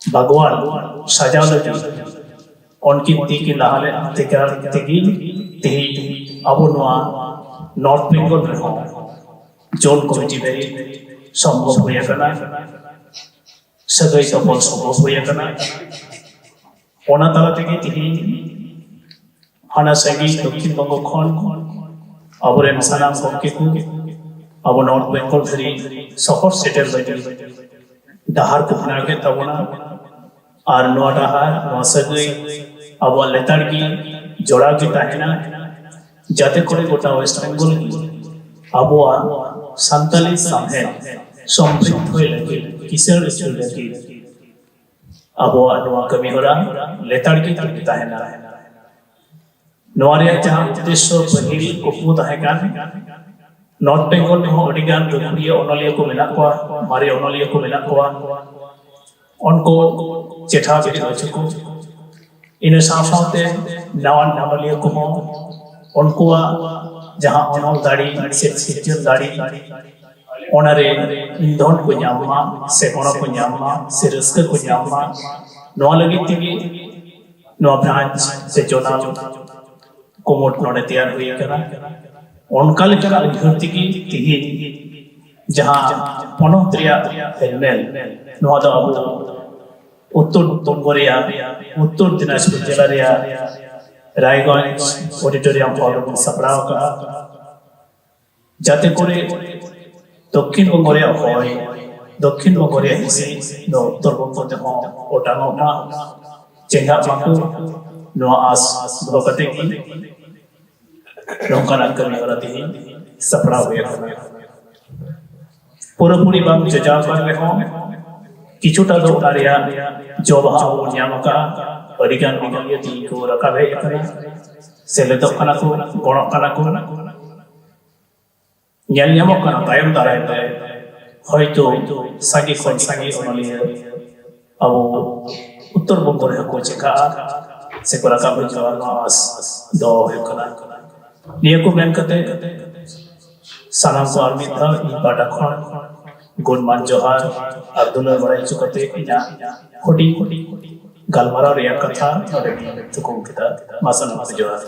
भगवान सजाव लगी उनकी तीकी लाहले तीकी ती अब नॉर्थ बेंगल रहो जोन कमिटी में संभव हुआ करना सगई तपल संभव हुआ करना ओना तला तेगी ती हाना सगी दक्षिण बंग खन अब सानाम गमके को अब नॉर्थ बेंगल धरी सहर सेटेल बायदि डाहार को बना के तबना और नोआ डाहार नोआ सगई अब लेताड़गी जोड़ा की ताहेना जाते करे गोटा वेस्ट बेंगल अब संताली सामहे समृद्ध होए लगी किसर इचुल लगी अब नोआ कमी होरा लेताड़गी की ताहेना नोआ रे जहां उद्देश्य पहिल कुपु ताहेकान नॉर्थ बेंगल में हो अडिगान रुखिया ओनलिया को मिला को मारे ओनलिया को मिला को उनको चेठा बिठा चुको इन साफाते नवान ओनलिया को हो उनको जहां ओनल दाड़ी से सिजन दाड़ी ओनरे इंधन को न्यामा से कोना को न्यामा से रस्क को न्यामा नवा लगी तिगी नवा ब्रांच से जोना कोमोट नोने तैयार हुई करा उनका लेकर अभिवृद्धि की तिही जहां पनोत्रिया हेलमेल नोदा उत्तर बंगोरिया उत्तर दिनाजपुर जिला रिया रायगंज ऑडिटोरियम हॉल में सपराव का जाते कोरे दक्षिण बंगोरिया होय दक्षिण बंगोरिया हिसे नो उत्तर बंगो ते हो ओटांगोना चेंगा माकू नो आस बकते की नौका कमी हो रही सपड़ा हुआ पूरी बात जजा कर रहे हो किचुटा दो कार्य जो वहाँ न्यामका अरिगान बिगलिया ती को रखा है अपने सेले तो कना को गणो कना को न्याल न्यामक कना तायम दाराय पे होय तो सागी कोन सागी ओनलिया अब उत्तर बंग रे को चेका से को रखा है जवान आस दो है कना निया को मेन कते सानाम को आर्मी था इ बाटा खन गुणमान जोहार अब्दुल्ला बड़ाई चुकते इना खोटी गलमारा रिया कथा और तो को किता मासन जोहार